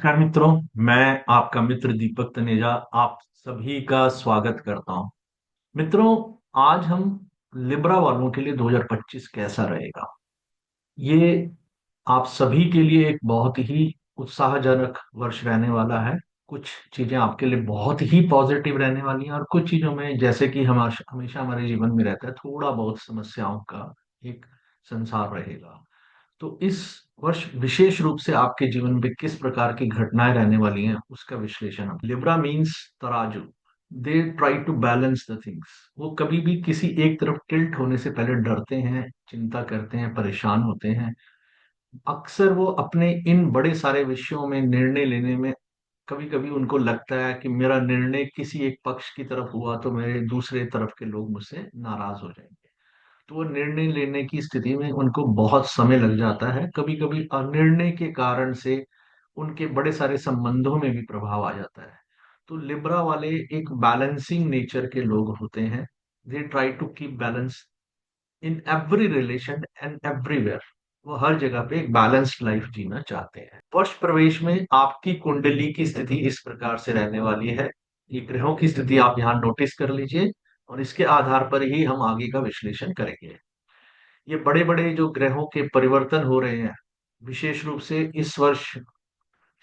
नमस्कार मित्रों। मैं आपका मित्र दीपक तनेजा आप सभी का स्वागत करता हूं। मित्रों, आज हम लिब्रा वालों के लिए 2025 कैसा रहेगा, ये आप सभी के लिए एक बहुत ही उत्साहजनक वर्ष रहने वाला है। कुछ चीजें आपके लिए बहुत ही पॉजिटिव रहने वाली हैं और कुछ चीजों में, जैसे कि हम हमेशा हमारे जीवन में रहता है, थोड़ा बहुत समस्याओं का एक संसार रहेगा। तो इस वर्ष विशेष रूप से आपके जीवन में किस प्रकार की घटनाएं रहने वाली हैं उसका विश्लेषण हम लिब्रा मीन्स तराजू। They try to balance the things. वो कभी भी किसी एक तरफ टिल्ट होने से पहले डरते हैं, चिंता करते हैं, परेशान होते हैं। अक्सर वो अपने इन बड़े सारे विषयों में निर्णय लेने में कभी कभी उनको लगता है कि मेरा निर्णय किसी एक पक्ष की तरफ हुआ तो मेरे दूसरे तरफ के लोग मुझसे नाराज हो जाएंगे। तो वो निर्णय लेने की स्थिति में उनको बहुत समय लग जाता है। कभी कभी अनिर्णय के कारण से उनके बड़े सारे संबंधों में भी प्रभाव आ जाता है। तो लिब्रा वाले एक बैलेंसिंग नेचर के लोग होते हैं। They try to keep balance in every relation and everywhere. वो हर जगह पे एक बैलेंस्ड लाइफ जीना चाहते हैं। वर्ष प्रवेश में आपकी कुंडली की स्थिति इस प्रकार से रहने वाली है। ये ग्रहों की स्थिति आप यहाँ नोटिस कर लीजिए और इसके आधार पर ही हम आगे का विश्लेषण करेंगे। ये बड़े बड़े जो ग्रहों के परिवर्तन हो रहे हैं, विशेष रूप से इस वर्ष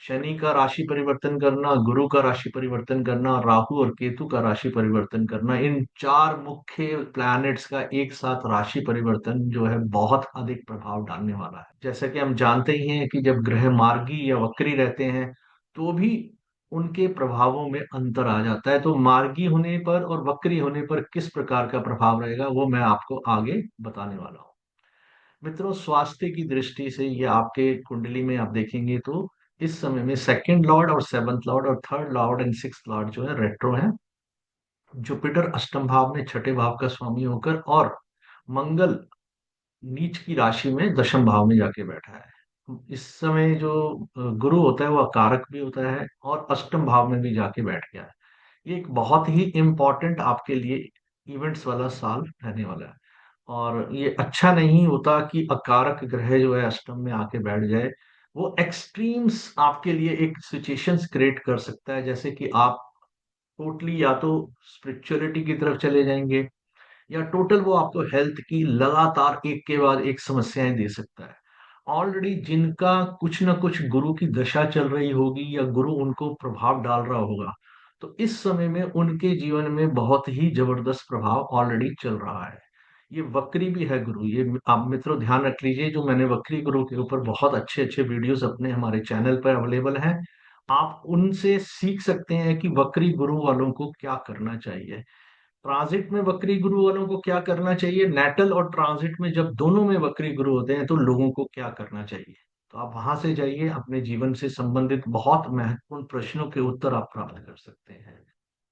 शनि का राशि परिवर्तन करना, गुरु का राशि परिवर्तन करना, राहु और केतु का राशि परिवर्तन करना, इन चार मुख्य प्लैनेट्स का एक साथ राशि परिवर्तन जो है बहुत अधिक प्रभाव डालने वाला है। जैसा कि हम जानते ही हैं कि जब ग्रह मार्गी या वक्री रहते हैं तो भी उनके प्रभावों में अंतर आ जाता है। तो मार्गी होने पर और वक्री होने पर किस प्रकार का प्रभाव रहेगा वो मैं आपको आगे बताने वाला हूँ। मित्रों, स्वास्थ्य की दृष्टि से ये आपके कुंडली में आप देखेंगे तो इस समय में सेकंड लॉर्ड और सेवंथ लॉर्ड और third Lord and sixth Lord जो है रेट्रो है। जुपिटर अष्टम भाव में छठे भाव का स्वामी होकर और मंगल नीच की राशि में दशम भाव में जाके बैठा है। इस समय जो गुरु होता है वो कारक भी होता है और अष्टम भाव में भी जाके बैठ गया है। ये एक बहुत ही इम्पोर्टेंट आपके लिए इवेंट्स वाला साल रहने वाला है। और ये अच्छा नहीं होता कि अकारक ग्रह जो है अष्टम में आके बैठ जाए। वो एक्सट्रीम्स आपके लिए एक सिचुएशंस क्रिएट कर सकता है, जैसे कि आप टोटली या तो स्पिरिचुअलिटी की तरफ चले जाएंगे या टोटल वो आपको हेल्थ की लगातार एक के बाद एक समस्याएं दे सकता है। ऑलरेडी जिनका कुछ ना कुछ गुरु की दशा चल रही होगी या गुरु उनको प्रभाव डाल रहा होगा, तो इस समय में उनके जीवन में बहुत ही जबरदस्त प्रभाव ऑलरेडी चल रहा है। ये वक्री भी है गुरु। ये आप मित्रों ध्यान रख लीजिए, जो मैंने वक्री गुरु के ऊपर बहुत अच्छे अच्छे वीडियोस अपने हमारे चैनल पर अवेलेबल हैं। आप उनसे सीख सकते हैं कि वक्री गुरु वालों को क्या करना चाहिए, ट्रांजिट में वक्री गुरु वालों को क्या करना चाहिए, नेटल और ट्रांजिट में जब दोनों में वक्री गुरु होते हैं तो लोगों को क्या करना चाहिए। तो आप वहां से जाइए, अपने जीवन से संबंधित बहुत महत्वपूर्ण प्रश्नों के उत्तर आप प्राप्त कर सकते हैं।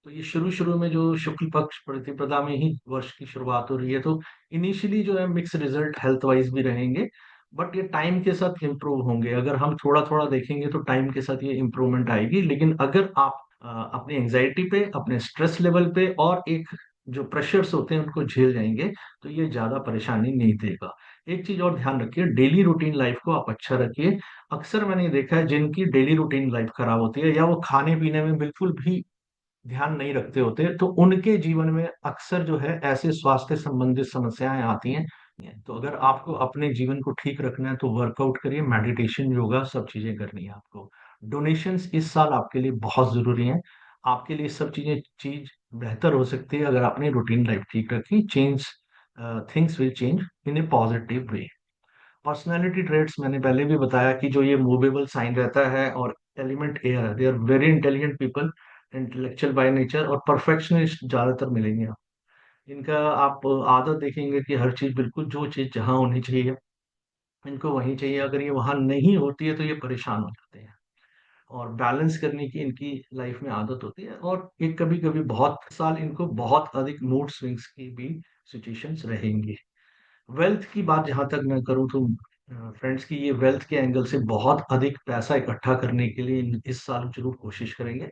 तो ये शुरू शुरू में जो शुक्ल पक्ष प्रतिपदा में ही वर्ष की शुरुआत हो रही है, तो इनिशियली जो है मिक्स रिजल्ट हेल्थ वाइज भी रहेंगे। बट ये टाइम के साथ इम्प्रूव होंगे। अगर हम थोड़ा थोड़ा देखेंगे तो टाइम के साथ ये इम्प्रूवमेंट आएगी। लेकिन अगर आप अपनी एंजाइटी पे, अपने स्ट्रेस लेवल पे और एक जो प्रेशर्स होते हैं उनको झेल जाएंगे तो ये ज्यादा परेशानी नहीं देगा। एक चीज और ध्यान रखिए, डेली रूटीन लाइफ को आप अच्छा रखिए। अक्सर मैंने देखा है जिनकी डेली रूटीन लाइफ खराब होती है या वो खाने पीने में बिल्कुल भी ध्यान नहीं रखते होते, तो उनके जीवन में अक्सर जो है ऐसे स्वास्थ्य संबंधित समस्याएं आती हैं। तो अगर आपको अपने जीवन को ठीक रखना है तो वर्कआउट करिए, मेडिटेशन, योगा, सब चीजें करनी है आपको। डोनेशंस इस साल आपके लिए बहुत जरूरी हैं। आपके लिए सब चीज बेहतर हो सकती है अगर आपने रूटीन लाइफ ठीक रखी। Change, things will change in A positive way. Personality traits मैंने पहले भी बताया कि जो ये मूवेबल साइन रहता है और एलिमेंट एयर है, they are very intelligent people, intellectual by nature और परफेक्शनिस्ट ज्यादातर मिलेंगे आप। इनका आप आदत देखेंगे कि हर चीज बिल्कुल जो चीज जहां होनी चाहिए इनको वहीं चाहिए। अगर ये वहां नहीं होती है तो ये परेशान हो जाते हैं। और बैलेंस करने की इनकी लाइफ में आदत होती है। और एक कभी कभी बहुत साल इनको बहुत अधिक मूड स्विंग्स की भी सिचुएशंस रहेंगी। वेल्थ की बात जहां तक मैं करूं तो फ्रेंड्स की ये वेल्थ के एंगल से बहुत अधिक पैसा इकट्ठा करने के लिए इस साल जरूर कोशिश करेंगे।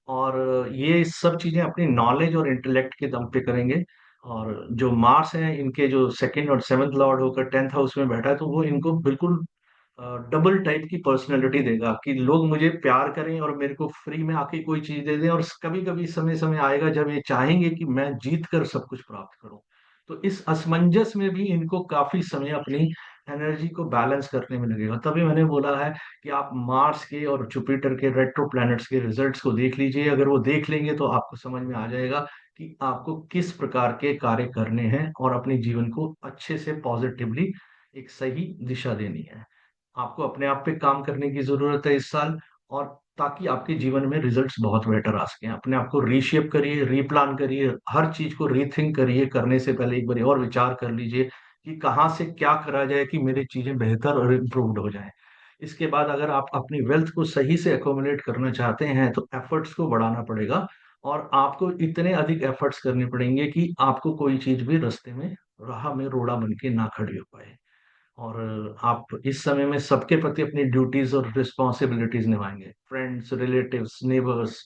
और ये सब चीजें अपनी नॉलेज और इंटेलेक्ट के दम पे करेंगे। और जो मार्स है इनके जो सेकंड और सेवंथ लॉर्ड होकर टेंथ हाउस में बैठा है तो वो इनको बिल्कुल डबल टाइप की पर्सनैलिटी देगा कि लोग मुझे प्यार करें और मेरे को फ्री में आके कोई चीज दे दें, और कभी कभी समय समय आएगा जब ये चाहेंगे कि मैं जीत कर सब कुछ प्राप्त करूं। तो इस असमंजस में भी इनको काफी समय अपनी एनर्जी को बैलेंस करने में लगेगा। तभी मैंने बोला है कि आप मार्स के और जुपिटर के रेट्रो प्लैनेट्स के रिजल्ट्स को देख लीजिए। अगर वो देख लेंगे तो आपको समझ में आ जाएगा कि आपको किस प्रकार के कार्य करने हैं और अपने जीवन को अच्छे से पॉजिटिवली एक सही दिशा देनी है। आपको अपने आप पे काम करने की जरूरत है इस साल, और ताकि आपके जीवन में रिजल्ट्स बहुत बेटर आ सके। अपने आप को रीशेप करिए, रीप्लान करिए, हर चीज को रीथिंक करिए। करने से पहले एक बार और विचार कर लीजिए कि कहाँ से क्या करा जाए कि मेरी चीजें बेहतर और इम्प्रूव्ड हो जाएं। इसके बाद अगर आप अपनी वेल्थ को सही से एकोमोडेट करना चाहते हैं तो एफर्ट्स को बढ़ाना पड़ेगा, और आपको इतने अधिक एफर्ट्स करने पड़ेंगे कि आपको कोई चीज भी रास्ते में राह में रोड़ा बन के ना खड़ी हो पाए। और आप इस समय में सबके प्रति अपनी ड्यूटीज और रिस्पॉन्सिबिलिटीज निभाएंगे। Friends, relatives, neighbours,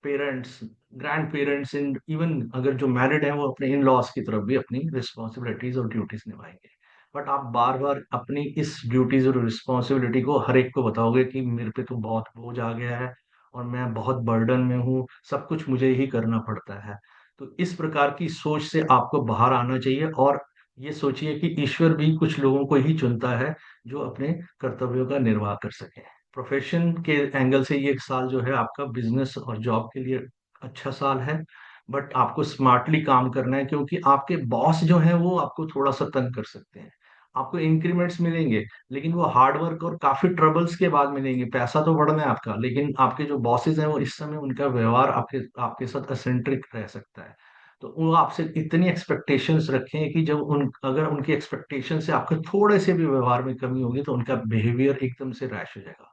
parents, grand parents, in even अगर जो मैरिड है वो अपने इन लॉज की तरफ भी अपनी रिस्पॉन्सिबिलिटीज और ड्यूटीज निभाएंगे। बट आप बार बार अपनी इस ड्यूटीज और रिस्पॉन्सिबिलिटी को हर एक को बताओगे कि मेरे पे तो बहुत बोझ आ गया है और मैं बहुत बर्डन में हूँ, सब कुछ मुझे ही करना पड़ता है। तो इस प्रकार की सोच से आपको बाहर आना चाहिए, और ये सोचिए कि ईश्वर भी कुछ लोगों को ही चुनता है जो अपने कर्तव्यों का निर्वाह कर सके। प्रोफेशन के एंगल से ये साल जो है आपका बिजनेस और जॉब के लिए अच्छा साल है। बट आपको स्मार्टली काम करना है, क्योंकि आपके बॉस जो है वो आपको थोड़ा सा तंग कर सकते हैं। आपको इंक्रीमेंट्स मिलेंगे, लेकिन वो हार्ड वर्क और काफी ट्रबल्स के बाद मिलेंगे। पैसा तो बढ़ना है आपका, लेकिन आपके जो बॉसेस हैं वो इस समय उनका व्यवहार आपके आपके साथ असेंट्रिक रह सकता है। तो वो आपसे इतनी एक्सपेक्टेशंस रखें कि जब उन अगर उनकी एक्सपेक्टेशन से आपके थोड़े से भी व्यवहार में कमी होगी तो उनका बिहेवियर एकदम से रैश हो जाएगा।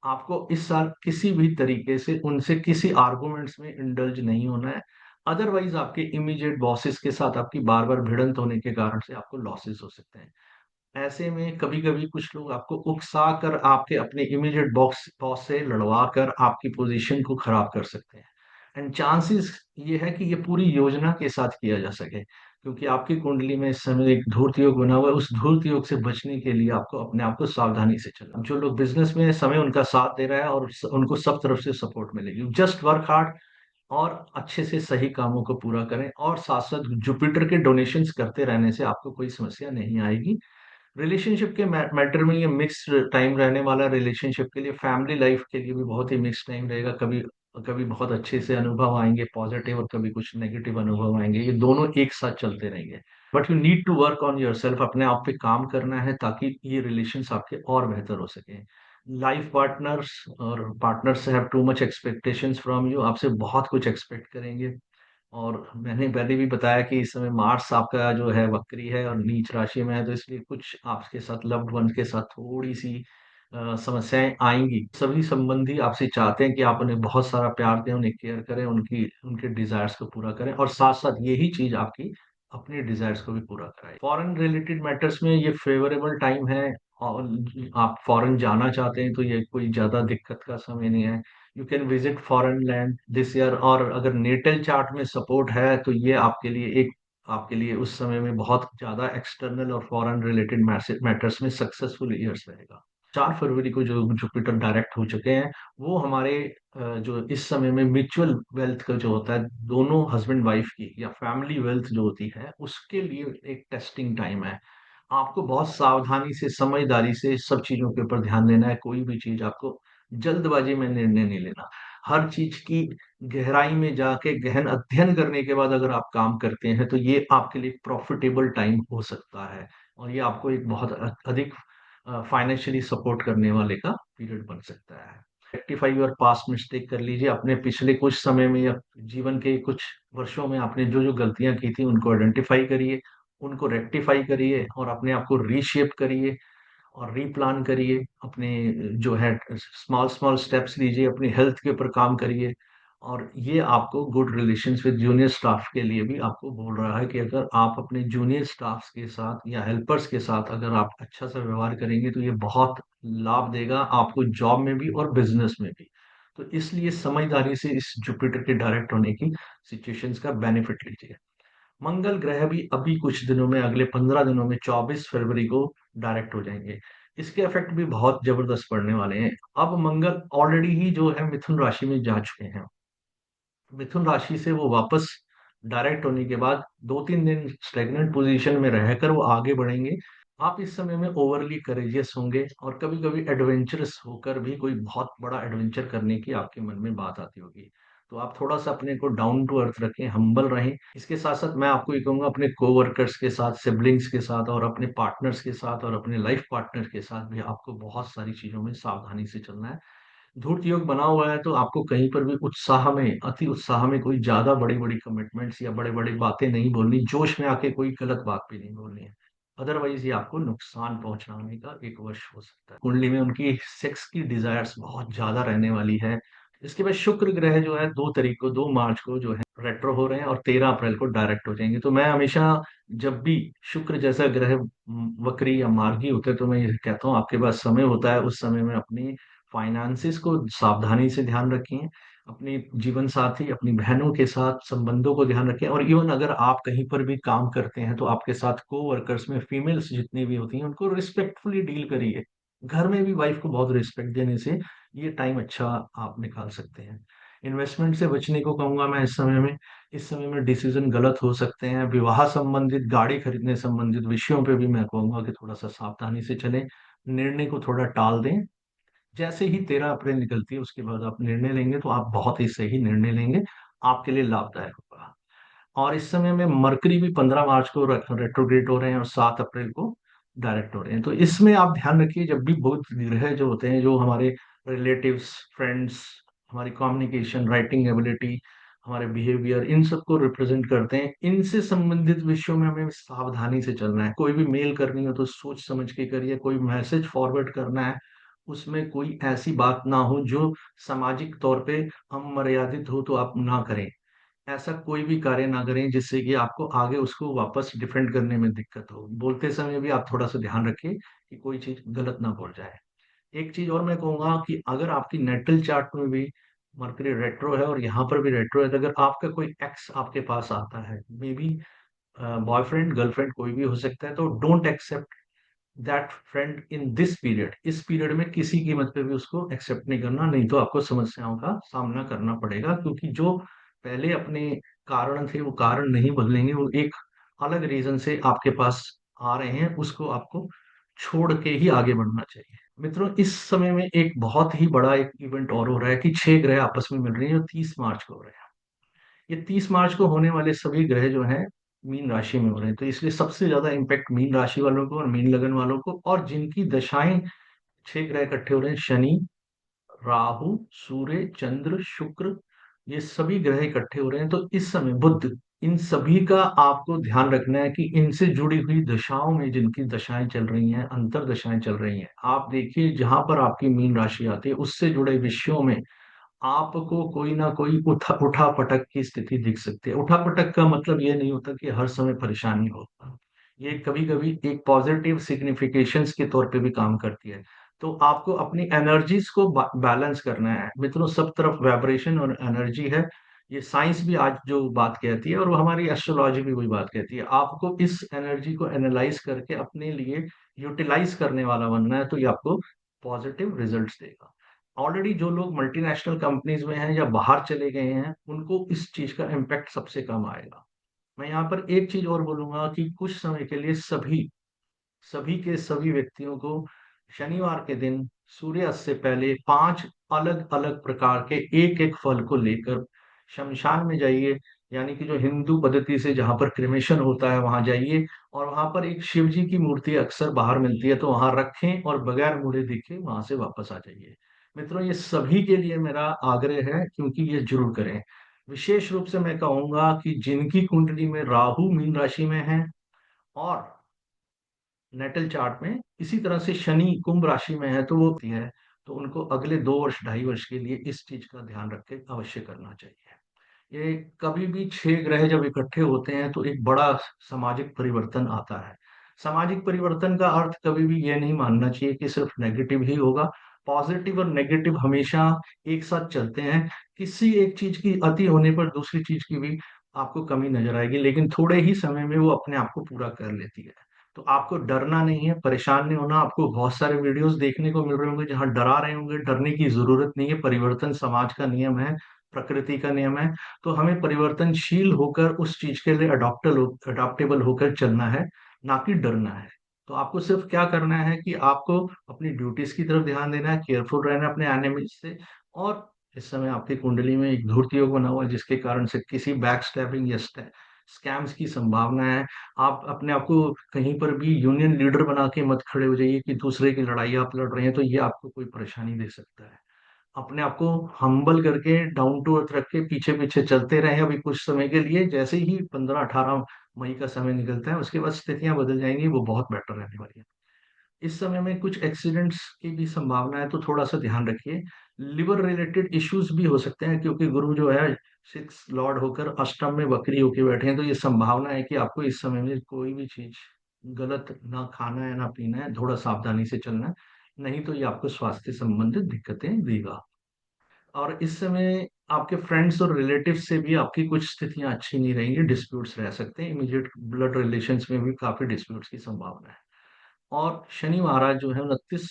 आपको इस साल किसी भी तरीके से उनसे किसी आर्गुमेंट्स में इंडल्ज नहीं होना है। अदरवाइज आपके इमीडिएट बॉसेस के साथ आपकी बार बार भिड़ंत होने के कारण से आपको लॉसेस हो सकते हैं। ऐसे में कभी कभी कुछ लोग आपको उकसा कर आपके अपने इमीडिएट बॉस बॉस से लड़वा कर आपकी पोजीशन को खराब कर सकते हैं। एंड चांसेस ये है कि ये पूरी योजना के साथ किया जा सके, क्योंकि आपकी कुंडली में इस समय एक धूर्त योग बना हुआ है। उस धूर्त योग से बचने के लिए आपको अपने आप को सावधानी से चलना। जो लोग बिजनेस में समय उनका साथ दे रहा है और उनको सब तरफ से सपोर्ट मिलेगी। जस्ट वर्क हार्ड और अच्छे से सही कामों को पूरा करें, और साथ साथ जुपिटर के डोनेशंस करते रहने से आपको कोई समस्या नहीं आएगी। रिलेशनशिप के मैटर में ये मिक्स्ड टाइम रहने वाला। रिलेशनशिप के लिए, फैमिली लाइफ के लिए भी बहुत ही मिक्स्ड टाइम रहेगा। कभी कभी बहुत अच्छे से अनुभव आएंगे पॉजिटिव, और कभी कुछ नेगेटिव अनुभव आएंगे। ये दोनों एक साथ चलते रहेंगे। But you need to work on yourself. अपने आप पे काम करना है ताकि ये रिलेशंस आपके और बेहतर हो सके। लाइफ पार्टनर्स और partners have too much expectations from you. आपसे बहुत कुछ एक्सपेक्ट करेंगे। और मैंने पहले भी बताया कि इस समय मार्स आपका जो है वक्री है और नीच राशि में है, तो इसलिए कुछ आपके साथ लव्ड वन के साथ थोड़ी सी समस्याएं आएंगी। सभी संबंधी आपसे चाहते हैं कि आप उन्हें बहुत सारा प्यार दें, उन्हें केयर करें, उनकी उनके डिजायर्स को पूरा करें, और साथ साथ यही चीज आपकी अपने डिजायर्स को भी पूरा कराए। फॉरेन रिलेटेड मैटर्स में ये फेवरेबल टाइम है, और आप फॉरेन जाना चाहते हैं तो ये कोई ज्यादा दिक्कत का समय नहीं है। You can visit foreign land this year. और अगर नेटल चार्ट में सपोर्ट है तो ये आपके लिए उस समय में बहुत ज्यादा एक्सटर्नल और फॉरेन रिलेटेड मैटर्स में सक्सेसफुल ईयर्स रहेगा। 4 फरवरी को जो जुपिटर डायरेक्ट हो चुके हैं, वो हमारे जो इस समय में म्यूचुअल वेल्थ का जो होता है, दोनों हस्बैंड वाइफ की या फैमिली वेल्थ जो होती है, उसके लिए एक टेस्टिंग टाइम है। आपको बहुत सावधानी से, समझदारी से सब चीजों के ऊपर ध्यान देना है। कोई भी चीज आपको जल्दबाजी में निर्णय नहीं लेना। हर चीज की गहराई में जाके गहन अध्ययन करने के बाद अगर आप काम करते हैं तो ये आपके लिए प्रॉफिटेबल टाइम हो सकता है, और ये आपको एक बहुत अधिक फाइनेंशियली सपोर्ट करने वाले का पीरियड बन सकता है। रेक्टिफाई योर पास्ट मिस्टेक कर लीजिए। अपने पिछले कुछ समय में या जीवन के कुछ वर्षों में आपने जो जो गलतियां की थी उनको आइडेंटिफाई करिए, उनको रेक्टिफाई करिए, और अपने आप को रीशेप करिए और रीप्लान करिए। अपने जो है स्मॉल स्मॉल स्टेप्स लीजिए, अपनी हेल्थ के ऊपर काम करिए। और ये आपको good relations with junior staff के लिए भी आपको बोल रहा है कि अगर आप अपने जूनियर स्टाफ के साथ या हेल्पर्स के साथ अगर आप अच्छा सा व्यवहार करेंगे तो ये बहुत लाभ देगा आपको, जॉब में भी और बिजनेस में भी। तो इसलिए समझदारी से इस जुपिटर के डायरेक्ट होने की सिचुएशंस का बेनिफिट लीजिए। मंगल ग्रह भी अभी कुछ दिनों में, अगले 15 दिनों में 24 फरवरी को डायरेक्ट हो जाएंगे। इसके इफेक्ट भी बहुत जबरदस्त पड़ने वाले हैं। अब मंगल ऑलरेडी ही जो है मिथुन राशि में जा चुके हैं। मिथुन राशि से वो वापस डायरेक्ट होने के बाद 2-3 दिन स्टेगनेंट पोजीशन में रहकर वो आगे बढ़ेंगे। आप इस समय में ओवरली करेजियस होंगे और कभी कभी एडवेंचरस होकर भी कोई बहुत बड़ा एडवेंचर करने की आपके मन में बात आती होगी। तो आप थोड़ा सा अपने को डाउन टू अर्थ रखें, हम्बल रहें। इसके साथ साथ मैं आपको ये कहूंगा, अपने कोवर्कर्स के साथ, सिबलिंग्स के साथ और अपने पार्टनर्स के साथ और अपने लाइफ पार्टनर के साथ भी आपको बहुत सारी चीजों में सावधानी से चलना है। धूर्त योग बना हुआ है तो आपको कहीं पर भी उत्साह में, अति उत्साह में कोई ज्यादा बड़ी बड़ी कमिटमेंट्स या बड़े बड़ी बातें नहीं बोलनी, जोश में आके कोई गलत बात भी नहीं बोलनी है। अदरवाइज ये आपको नुकसान पहुंचाने का एक वश हो सकता है। कुंडली में उनकी सेक्स की डिजायर्स बहुत ज्यादा रहने वाली है। इसके बाद शुक्र ग्रह जो है 2 तारीख को, 2 मार्च को जो है रेट्रो हो रहे हैं और 13 अप्रैल को डायरेक्ट हो जाएंगे। तो मैं हमेशा जब भी शुक्र जैसा ग्रह वक्री या मार्गी होते हैं तो मैं ये कहता हूँ, आपके पास समय होता है उस समय में अपनी फाइनेंसिस को सावधानी से ध्यान रखें। अपने जीवन साथी, अपनी बहनों के साथ संबंधों को ध्यान रखें। और इवन अगर आप कहीं पर भी काम करते हैं तो आपके साथ को वर्कर्स में फीमेल्स जितनी भी होती हैं उनको रिस्पेक्टफुली डील करिए। घर में भी वाइफ को बहुत रिस्पेक्ट देने से ये टाइम अच्छा आप निकाल सकते हैं। इन्वेस्टमेंट से बचने को कहूंगा मैं इस समय में। इस समय में डिसीजन गलत हो सकते हैं। विवाह संबंधित, गाड़ी खरीदने संबंधित विषयों पे भी मैं कहूंगा कि थोड़ा सा सावधानी से चलें। निर्णय को थोड़ा टाल दें। जैसे ही 13 अप्रैल निकलती है उसके बाद आप निर्णय लेंगे तो आप बहुत ही सही निर्णय लेंगे, आपके लिए लाभदायक होगा। और इस समय में मरकरी भी 15 मार्च को रेट्रोग्रेड हो रहे हैं और 7 अप्रैल को डायरेक्ट हो रहे हैं। तो इसमें आप ध्यान रखिए, जब भी बुध ग्रह जो होते हैं, जो हमारे रिलेटिव्स, फ्रेंड्स, हमारी कम्युनिकेशन, राइटिंग एबिलिटी, हमारे बिहेवियर, इन सबको रिप्रेजेंट करते हैं। इनसे संबंधित विषयों में हमें सावधानी से चलना है। कोई भी मेल करनी हो तो सोच समझ के करिए। कोई मैसेज फॉरवर्ड करना है, उसमें कोई ऐसी बात ना हो जो सामाजिक तौर पे हम मर्यादित हो तो आप ना करें। ऐसा कोई भी कार्य ना करें जिससे कि आपको आगे उसको वापस डिफेंड करने में दिक्कत हो। बोलते समय भी आप थोड़ा सा ध्यान रखिए कि कोई चीज गलत ना बोल जाए। एक चीज और मैं कहूंगा कि अगर आपकी नेटल चार्ट में भी मरकरी रेट्रो है और यहाँ पर भी रेट्रो है, तो अगर आपका कोई एक्स आपके पास आता है, मे बी बॉयफ्रेंड, गर्लफ्रेंड, कोई भी हो सकता है, तो don't accept that friend in this period. इस पीरियड में किसी कीमत पे भी उसको एक्सेप्ट नहीं करना, नहीं तो आपको समस्याओं का सामना करना पड़ेगा। क्योंकि जो पहले अपने कारण थे वो कारण नहीं बदलेंगे, वो एक अलग रीजन से आपके पास आ रहे हैं, उसको आपको छोड़ के ही आगे बढ़ना चाहिए। मित्रों, इस समय में एक बहुत ही बड़ा एक इवेंट और हो रहा है कि 6 ग्रह आपस में मिल रहे हैं जो 30 मार्च को हो रहे हैं। ये 30 मार्च को होने वाले सभी ग्रह जो हैं मीन राशि में हो रहे हैं। तो इसलिए सबसे ज्यादा इम्पैक्ट मीन राशि वालों को और मीन लगन वालों को, और जिनकी दशाएं 6 ग्रह इकट्ठे हो रहे हैं, शनि, राहु, सूर्य, चंद्र, शुक्र, ये सभी ग्रह इकट्ठे हो रहे हैं। तो इस समय बुध, इन सभी का आपको ध्यान रखना है कि इनसे जुड़ी हुई दशाओं में, जिनकी दशाएं चल रही हैं, अंतर दशाएं चल रही हैं, आप देखिए जहां पर आपकी मीन राशि आती है उससे जुड़े विषयों में आपको कोई ना कोई उठा पटक की स्थिति दिख सकती है। उठा पटक का मतलब ये नहीं होता कि हर समय परेशानी होता, ये कभी कभी एक पॉजिटिव सिग्निफिकेशंस के तौर पे भी काम करती है। तो आपको अपनी एनर्जीज को बैलेंस करना है मित्रों। सब तरफ वाइब्रेशन और एनर्जी है। ये साइंस भी आज जो बात कहती है और वो हमारी एस्ट्रोलॉजी भी वही बात कहती है। आपको इस एनर्जी को एनालाइज करके अपने लिए यूटिलाइज करने वाला बनना है, तो ये आपको पॉजिटिव रिजल्ट्स देगा। ऑलरेडी जो लोग मल्टीनेशनल कंपनीज में हैं या बाहर चले गए हैं उनको इस चीज का इम्पैक्ट सबसे कम आएगा। मैं यहाँ पर एक चीज और बोलूंगा कि कुछ समय के लिए सभी सभी के सभी व्यक्तियों को शनिवार के दिन सूर्यास्त से पहले 5 अलग अलग प्रकार के एक एक फल को लेकर शमशान में जाइए। यानी कि जो हिंदू पद्धति से जहां पर क्रिमेशन होता है वहां जाइए, और वहां पर एक शिव जी की मूर्ति अक्सर बाहर मिलती है, तो वहां रखें और बगैर मुड़े देखे वहां से वापस आ जाइए। मित्रों, ये सभी के लिए मेरा आग्रह है, क्योंकि ये जरूर करें। विशेष रूप से मैं कहूंगा कि जिनकी कुंडली में राहु मीन राशि में है और नेटल चार्ट में इसी तरह से शनि कुंभ राशि में है, तो वो होती है, तो उनको अगले 2 वर्ष, 2.5 वर्ष के लिए इस चीज का ध्यान रख के अवश्य करना चाहिए। ये कभी भी 6 ग्रह जब इकट्ठे होते हैं तो एक बड़ा सामाजिक परिवर्तन आता है। सामाजिक परिवर्तन का अर्थ कभी भी ये नहीं मानना चाहिए कि सिर्फ नेगेटिव ही होगा। पॉजिटिव और नेगेटिव हमेशा एक साथ चलते हैं। किसी एक चीज की अति होने पर दूसरी चीज की भी आपको कमी नजर आएगी, लेकिन थोड़े ही समय में वो अपने आप को पूरा कर लेती है। तो आपको डरना नहीं है, परेशान नहीं होना। आपको बहुत सारे वीडियोस देखने को मिल रहे होंगे जहां डरा रहे होंगे, डरने की जरूरत नहीं है। परिवर्तन समाज का नियम है, प्रकृति का नियम है। तो हमें परिवर्तनशील होकर उस चीज के लिए अडॉप्टेबल होकर चलना है, ना कि डरना है। तो आपको सिर्फ क्या करना है कि आपको अपनी ड्यूटीज की तरफ ध्यान देना है, केयरफुल रहना है अपने एनिमीज से। और इस समय आपकी कुंडली में एक धूर्त योग बना हुआ है, जिसके कारण से किसी बैक स्टैबिंग या स्कैम्स की संभावना है। आप अपने आप को कहीं पर भी यूनियन लीडर बना के मत खड़े हो जाइए कि दूसरे की लड़ाई आप लड़ रहे हैं, तो ये आपको कोई परेशानी दे सकता है। अपने आप को हम्बल करके, डाउन टू अर्थ रख के पीछे पीछे चलते रहे अभी कुछ समय के लिए। जैसे ही 15-18 मई का समय निकलता है, उसके बाद स्थितियां बदल जाएंगी, वो बहुत बेटर रहने वाली है। इस समय में कुछ एक्सीडेंट्स की भी संभावना है, तो थोड़ा सा ध्यान रखिए। लिवर रिलेटेड इश्यूज भी हो सकते हैं, क्योंकि गुरु जो है 6 लॉर्ड होकर अष्टम में वक्री होके बैठे हैं। तो ये संभावना है कि आपको इस समय में कोई भी चीज गलत ना खाना है ना पीना है, थोड़ा सावधानी से चलना है। नहीं तो ये आपको स्वास्थ्य संबंधित दिक्कतें देगा। और इस समय आपके फ्रेंड्स और रिलेटिव से भी आपकी कुछ स्थितियां अच्छी नहीं रहेंगी, डिस्प्यूट्स रह सकते हैं। इमीडिएट ब्लड रिलेशंस में भी काफी डिस्प्यूट्स की संभावना है। और शनि महाराज जो है 29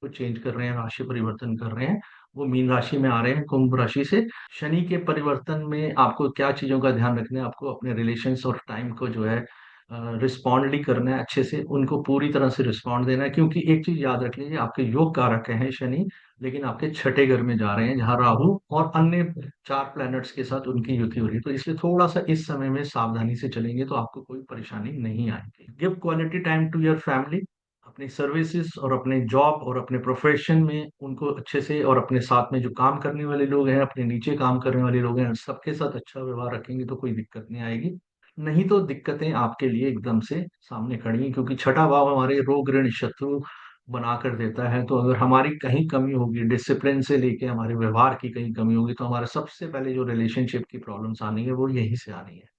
को चेंज कर रहे हैं, राशि परिवर्तन कर रहे हैं। वो मीन राशि में आ रहे हैं कुंभ राशि से। शनि के परिवर्तन में आपको क्या चीजों का ध्यान रखना है? आपको अपने रिलेशंस और टाइम को जो है रिस्पॉन्ड करना है अच्छे से, उनको पूरी तरह से रिस्पॉन्ड देना है। क्योंकि एक चीज याद रख लीजिए, आपके योग कारक हैं शनि, लेकिन आपके छठे घर में जा रहे हैं जहां राहु और अन्य 4 प्लैनेट्स के साथ उनकी युति हो रही है। तो इसलिए थोड़ा सा इस समय में सावधानी से चलेंगे तो आपको कोई परेशानी नहीं आएगी। Give quality time to your family. अपनी सर्विसेज और अपने जॉब और अपने प्रोफेशन में उनको अच्छे से, और अपने साथ में जो काम करने वाले लोग हैं, अपने नीचे काम करने वाले लोग हैं, सबके साथ अच्छा व्यवहार रखेंगे तो कोई दिक्कत नहीं आएगी। नहीं तो दिक्कतें आपके लिए एकदम से सामने खड़ी हैं, क्योंकि छठा भाव हमारे रोग ऋण शत्रु बना कर देता है। तो अगर हमारी कहीं कमी होगी, डिसिप्लिन से लेके हमारे व्यवहार की कहीं कमी होगी, तो हमारे सबसे पहले जो रिलेशनशिप की प्रॉब्लम्स आनी है वो यहीं से आनी है।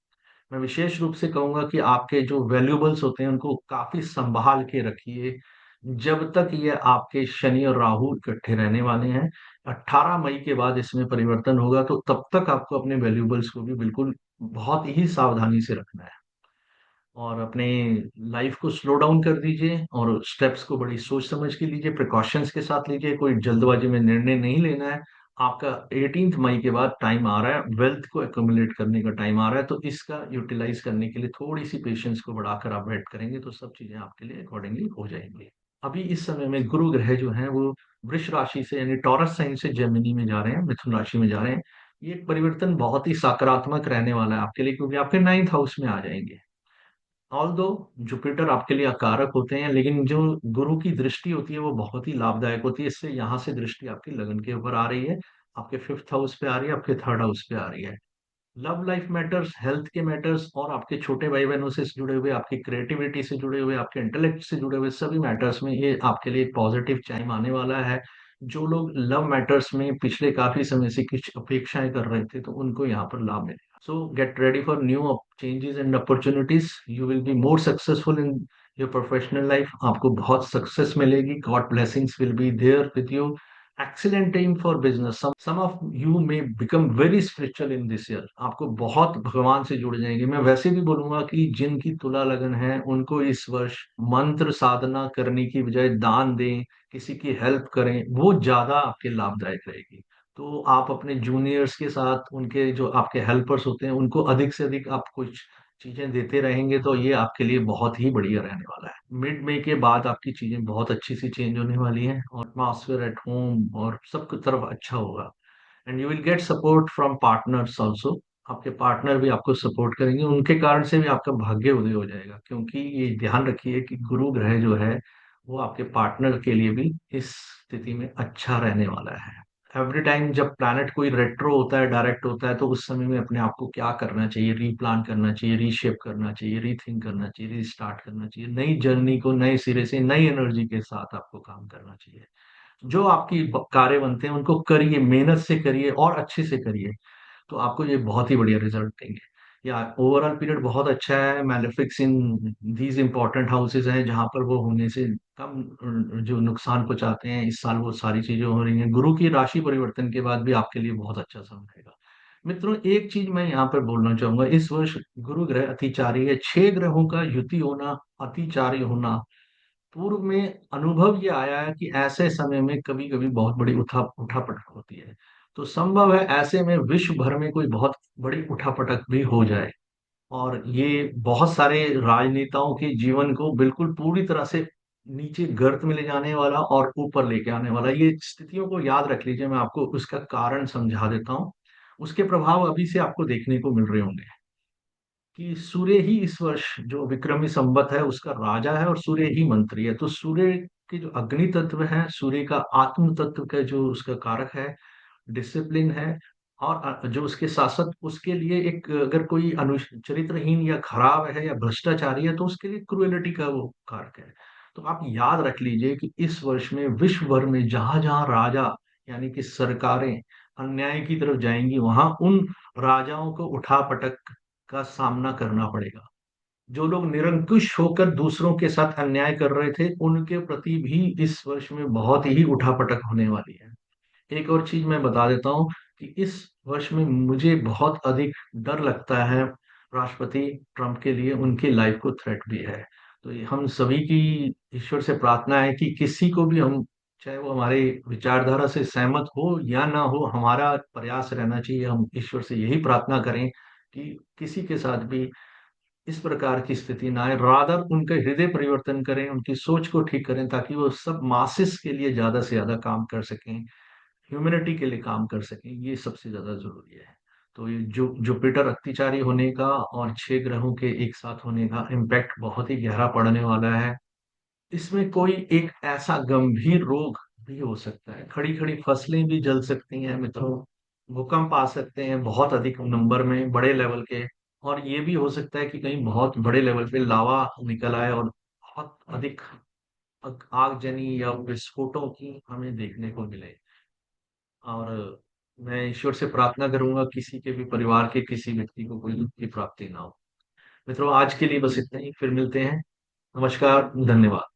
मैं विशेष रूप से कहूंगा कि आपके जो वैल्यूबल्स होते हैं उनको काफी संभाल के रखिए, जब तक ये आपके शनि और राहु इकट्ठे रहने वाले हैं। 18 मई के बाद इसमें परिवर्तन होगा, तो तब तक आपको अपने वैल्यूबल्स को भी बिल्कुल बहुत ही सावधानी से रखना है। और अपने लाइफ को स्लो डाउन कर दीजिए, और स्टेप्स को बड़ी सोच समझ के लीजिए, प्रिकॉशंस के साथ लीजिए। कोई जल्दबाजी में निर्णय नहीं लेना है। आपका 18 मई के बाद टाइम आ रहा है, वेल्थ को एक्युमुलेट करने का टाइम आ रहा है। तो इसका यूटिलाइज करने के लिए थोड़ी सी पेशेंस को बढ़ाकर आप वेट करेंगे तो सब चीजें आपके लिए अकॉर्डिंगली हो जाएंगी। अभी इस समय में गुरु ग्रह जो है वो वृष राशि से यानी टॉरस साइन से जेमिनी में जा रहे हैं, मिथुन राशि में जा रहे हैं। ये एक परिवर्तन बहुत ही सकारात्मक रहने वाला है आपके लिए, क्योंकि आपके 9th हाउस में आ जाएंगे। ऑल दो जुपिटर आपके लिए अकारक होते हैं, लेकिन जो गुरु की दृष्टि होती है वो बहुत ही लाभदायक होती है। इससे यहाँ से दृष्टि आपकी लगन के ऊपर आ रही है, आपके 5th हाउस पे आ रही है, आपके 3rd हाउस पे आ रही है। लव लाइफ मैटर्स, हेल्थ के मैटर्स, और आपके छोटे भाई बहनों से जुड़े हुए, आपकी क्रिएटिविटी से जुड़े हुए, आपके इंटेलेक्ट से जुड़े हुए सभी मैटर्स में ये आपके लिए एक पॉजिटिव टाइम आने वाला है। जो लोग लव मैटर्स में पिछले काफी समय से कुछ अपेक्षाएं कर रहे थे, तो उनको यहाँ पर लाभ मिलेगा। So get ready for new changes and opportunities. You will be more successful in your professional life. आपको बहुत सक्सेस मिलेगी, God blessings will be there with you. Excellent time for business. Some of you may become very spiritual in this year. आपको बहुत भगवान से जुड़ जाएंगे। मैं वैसे भी बोलूंगा कि जिनकी तुला लगन है उनको इस वर्ष मंत्र साधना करने की बजाय दान दें, किसी की हेल्प करें, वो ज्यादा आपके लाभदायक रहेगी। तो आप अपने जूनियर्स के साथ, उनके जो आपके हेल्पर्स होते हैं, उनको अधिक से अधिक आप कुछ चीजें देते रहेंगे, तो ये आपके लिए बहुत ही बढ़िया रहने वाला है। मिड मई के बाद आपकी चीजें बहुत अच्छी सी चेंज होने वाली हैं, और एटमॉस्फेयर एट होम और सब तरफ अच्छा होगा। And you will get support from partners also. आपके पार्टनर भी आपको सपोर्ट करेंगे, उनके कारण से भी आपका भाग्य उदय हो जाएगा। क्योंकि ये ध्यान रखिए कि गुरु ग्रह जो है वो आपके पार्टनर के लिए भी इस स्थिति में अच्छा रहने वाला है। एवरी टाइम जब प्लैनेट कोई रेट्रो होता है, डायरेक्ट होता है, तो उस समय में अपने आप को क्या करना चाहिए? रीप्लान करना चाहिए, रीशेप करना चाहिए, रीथिंक करना चाहिए, रीस्टार्ट करना चाहिए। नई जर्नी को नए सिरे से नई एनर्जी के साथ आपको काम करना चाहिए। जो आपकी कार्य बनते हैं उनको करिए, मेहनत से करिए और अच्छे से करिए, तो आपको ये बहुत ही बढ़िया रिजल्ट देंगे। या ओवरऑल पीरियड बहुत अच्छा है। मैलेफिक्स इन दीज इंपॉर्टेंट हाउसेज हैं जहां पर वो होने से कम जो नुकसान पहुंचाते हैं, इस साल वो सारी चीजें हो रही हैं। गुरु की राशि परिवर्तन के बाद भी आपके लिए बहुत अच्छा समय रहेगा। मित्रों, एक चीज मैं यहाँ पर बोलना चाहूंगा। इस वर्ष गुरु ग्रह अतिचारी है। 6 ग्रहों का युति होना, अतिचारी होना, पूर्व में अनुभव ये आया है कि ऐसे समय में कभी कभी बहुत बड़ी उठापटक होती है। तो संभव है ऐसे में विश्व भर में कोई बहुत बड़ी उठापटक भी हो जाए, और ये बहुत सारे राजनेताओं के जीवन को बिल्कुल पूरी तरह से नीचे गर्त में ले जाने वाला और ऊपर लेके आने वाला, ये स्थितियों को याद रख लीजिए। मैं आपको उसका कारण समझा देता हूँ। उसके प्रभाव अभी से आपको देखने को मिल रहे होंगे कि सूर्य ही इस वर्ष जो विक्रमी संवत है उसका राजा है, और सूर्य ही मंत्री है। तो सूर्य के जो अग्नि तत्व है, सूर्य का आत्म तत्व का जो उसका कारक है, डिसिप्लिन है, और जो उसके शासक, उसके लिए एक अगर कोई चरित्रहीन या खराब है या भ्रष्टाचारी है तो उसके लिए क्रुएलिटी का वो कारक है। तो आप याद रख लीजिए कि इस वर्ष में विश्व भर में जहां जहां राजा यानी कि सरकारें अन्याय की तरफ जाएंगी, वहां उन राजाओं को उठापटक का सामना करना पड़ेगा। जो लोग निरंकुश होकर दूसरों के साथ अन्याय कर रहे थे, उनके प्रति भी इस वर्ष में बहुत ही उठापटक होने वाली है। एक और चीज मैं बता देता हूँ कि इस वर्ष में मुझे बहुत अधिक डर लगता है राष्ट्रपति ट्रम्प के लिए। उनकी लाइफ को थ्रेट भी है। तो ये हम सभी की ईश्वर से प्रार्थना है कि किसी को भी हम, चाहे वो हमारे विचारधारा से सहमत हो या ना हो, हमारा प्रयास रहना चाहिए, हम ईश्वर से यही प्रार्थना करें कि किसी के साथ भी इस प्रकार की स्थिति ना आए। रादर उनका हृदय परिवर्तन करें, उनकी सोच को ठीक करें, ताकि वो सब मासिस के लिए ज्यादा से ज्यादा काम कर सकें, ह्यूमैनिटी के लिए काम कर सकें। ये सबसे ज्यादा जरूरी है। तो ये जो जुपिटर अतिचारी होने का और 6 ग्रहों के एक साथ होने का इम्पैक्ट बहुत ही गहरा पड़ने वाला है। इसमें कोई एक ऐसा गंभीर रोग भी हो सकता है, खड़ी खड़ी फसलें भी जल सकती हैं मित्रों, भूकंप आ सकते हैं बहुत अधिक नंबर में, बड़े लेवल के। और ये भी हो सकता है कि कहीं बहुत बड़े लेवल पे लावा निकल आए और बहुत अधिक आगजनी या विस्फोटों की हमें देखने को मिले। और मैं ईश्वर से प्रार्थना करूंगा किसी के भी परिवार के किसी व्यक्ति को कोई दुख की प्राप्ति ना हो। मित्रों, आज के लिए बस इतना ही, फिर मिलते हैं। नमस्कार, धन्यवाद।